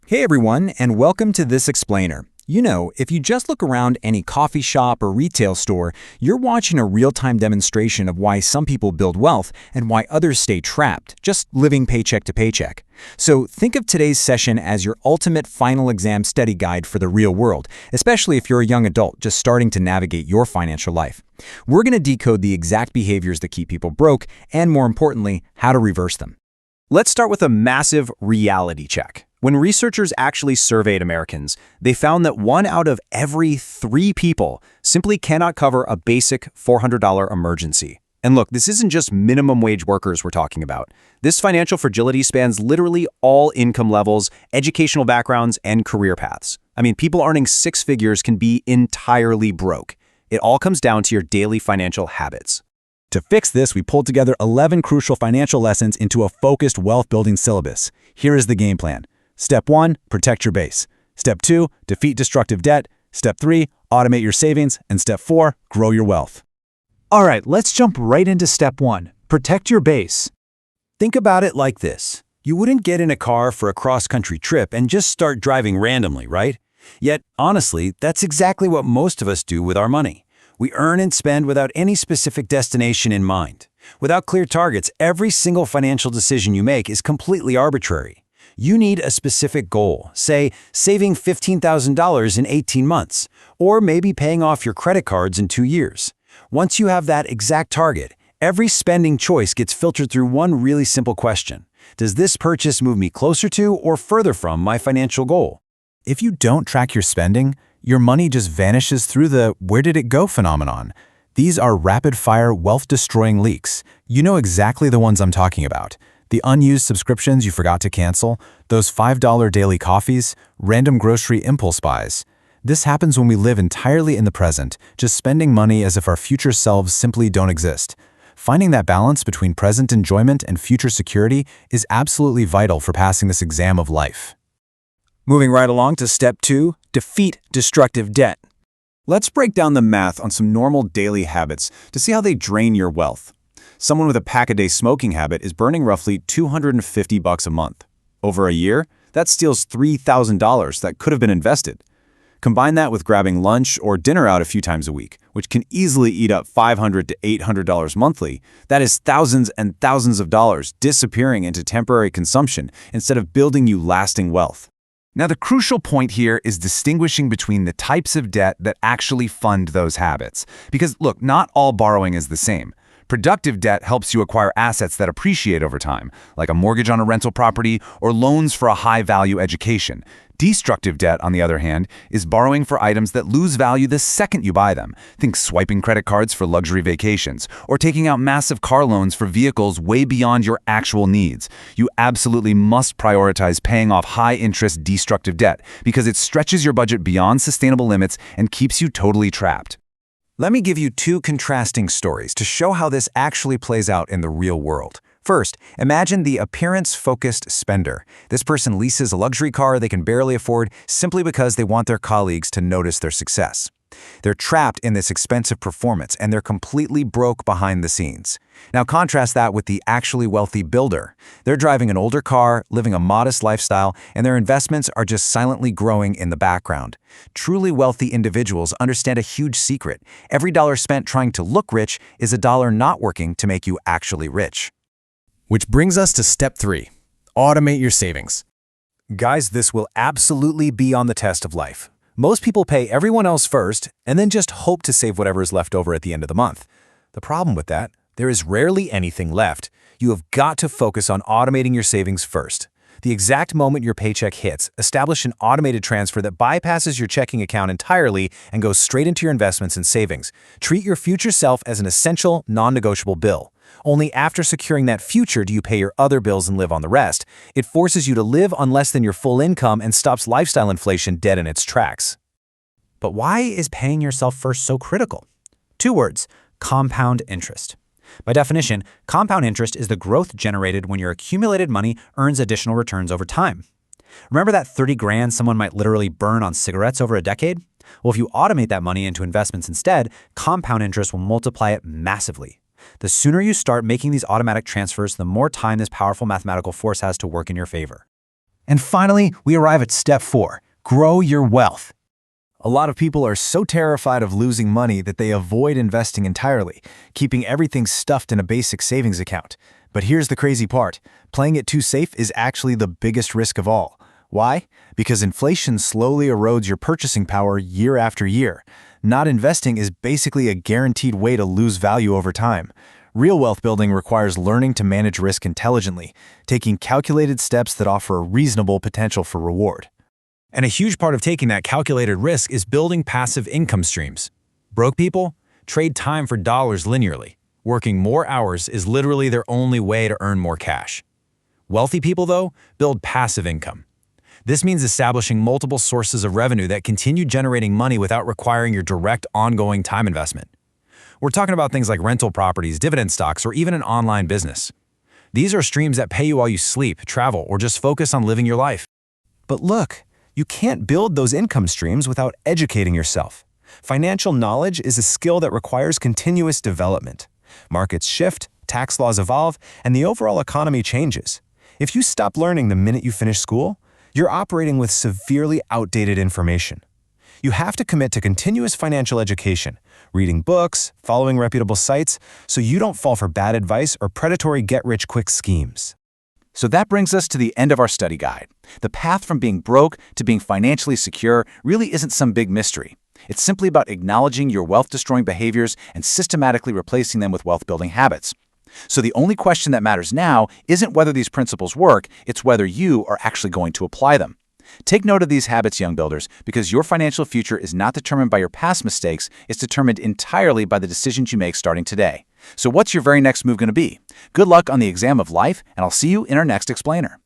Hey everyone, and welcome to This Explainer. You know, if you just look around any coffee shop or retail store, you're watching a real-time demonstration of why some people build wealth and why others stay trapped, just living paycheck to paycheck. So think of today's session as your ultimate final exam study guide for the real world, especially if you're a young adult just starting to navigate your financial life. We're going to decode the exact behaviors that keep people broke, and more importantly, how to reverse them. Let's start with a massive reality check. When researchers actually surveyed Americans, they found that 1 out of every 3 people simply cannot cover a basic $400 emergency. And look, this isn't just minimum wage workers we're talking about. This financial fragility spans literally all income levels, educational backgrounds, and career paths. I mean, people earning 6 figures can be entirely broke. It all comes down to your daily financial habits. To fix this, we pulled together 11 crucial financial lessons into a focused wealth-building syllabus. Here is the game plan. Step 1, protect your base. Step 2, defeat destructive debt. Step 3, automate your savings. And Step 4, grow your wealth. All right, let's jump right into Step 1, protect your base. Think about it like this. You wouldn't get in a car for a cross-country trip and just start driving randomly, right? Yet, honestly, that's exactly what most of us do with our money. We earn and spend without any specific destination in mind. Without clear targets, every single financial decision you make is completely arbitrary. You need a specific goal, say, saving $15,000 in 18 months, or maybe paying off your credit cards in 2 years. Once you have that exact target, every spending choice gets filtered through one really simple question. Does this purchase move me closer to or further from my financial goal? If you don't track your spending, your money just vanishes through the "where did it go" phenomenon. These are rapid-fire, wealth-destroying leaks. You know exactly the ones I'm talking about. The unused subscriptions you forgot to cancel, those $5 daily coffees, random grocery impulse buys. This happens when we live entirely in the present, just spending money as if our future selves simply don't exist. Finding that balance between present enjoyment and future security is absolutely vital for passing this exam of life. Moving right along to Step 2, defeat destructive debt. Let's break down the math on some normal daily habits to see how they drain your wealth. Someone with a pack-a-day smoking habit is burning roughly $250 a month. Over a year, that steals $3,000 that could have been invested. Combine that with grabbing lunch or dinner out a few times a week, which can easily eat up $500 to $800 monthly. That is thousands and thousands of dollars disappearing into temporary consumption instead of building you lasting wealth. Now, the crucial point here is distinguishing between the types of debt that actually fund those habits. Because, look, not all borrowing is the same. Productive debt helps you acquire assets that appreciate over time, like a mortgage on a rental property or loans for a high-value education. Destructive debt, on the other hand, is borrowing for items that lose value the second you buy them. Think swiping credit cards for luxury vacations, or taking out massive car loans for vehicles way beyond your actual needs. You absolutely must prioritize paying off high-interest destructive debt because it stretches your budget beyond sustainable limits and keeps you totally trapped. Let me give you 2 contrasting stories to show how this actually plays out in the real world. First, imagine the appearance-focused spender. This person leases a luxury car they can barely afford simply because they want their colleagues to notice their success. They're trapped in this expensive performance, and they're completely broke behind the scenes. Now contrast that with the actually wealthy builder. They're driving an older car, living a modest lifestyle, and their investments are just silently growing in the background. Truly wealthy individuals understand a huge secret. Every dollar spent trying to look rich is a dollar not working to make you actually rich. Which brings us to Step 3, automate your savings. Guys, this will absolutely be on the test of life. Most people pay everyone else first and then just hope to save whatever is left over at the end of the month. The problem with that, there is rarely anything left. You have got to focus on automating your savings first. The exact moment your paycheck hits, establish an automated transfer that bypasses your checking account entirely and goes straight into your investments and savings. Treat your future self as an essential, non-negotiable bill. Only after securing that future do you pay your other bills and live on the rest. It forces you to live on less than your full income and stops lifestyle inflation dead in its tracks. But why is paying yourself first so critical? 2 words: compound interest. By definition, compound interest is the growth generated when your accumulated money earns additional returns over time. Remember that 30 grand someone might literally burn on cigarettes over a decade? Well, if you automate that money into investments instead, compound interest will multiply it massively. The sooner you start making these automatic transfers, the more time this powerful mathematical force has to work in your favor. And finally, we arrive at step 4, grow your wealth. A lot of people are so terrified of losing money that they avoid investing entirely, keeping everything stuffed in a basic savings account. But here's the crazy part. Playing it too safe is actually the biggest risk of all. Why? Because inflation slowly erodes your purchasing power year after year. Not investing is basically a guaranteed way to lose value over time. Real wealth building requires learning to manage risk intelligently, taking calculated steps that offer a reasonable potential for reward. And a huge part of taking that calculated risk is building passive income streams. Broke people trade time for dollars linearly. Working more hours is literally their only way to earn more cash. Wealthy people, though, build passive income. This means establishing multiple sources of revenue that continue generating money without requiring your direct ongoing time investment. We're talking about things like rental properties, dividend stocks, or even an online business. These are streams that pay you while you sleep, travel, or just focus on living your life. But look, you can't build those income streams without educating yourself. Financial knowledge is a skill that requires continuous development. Markets shift, tax laws evolve, and the overall economy changes. If you stop learning the minute you finish school, you're operating with severely outdated information. You have to commit to continuous financial education, reading books, following reputable sites, so you don't fall for bad advice or predatory get-rich-quick schemes. So that brings us to the end of our study guide. The path from being broke to being financially secure really isn't some big mystery. It's simply about acknowledging your wealth-destroying behaviors and systematically replacing them with wealth-building habits. So the only question that matters now isn't whether these principles work, it's whether you are actually going to apply them. Take note of these habits, young builders, because your financial future is not determined by your past mistakes, it's determined entirely by the decisions you make starting today. So what's your very next move going to be? Good luck on the exam of life, and I'll see you in our next explainer.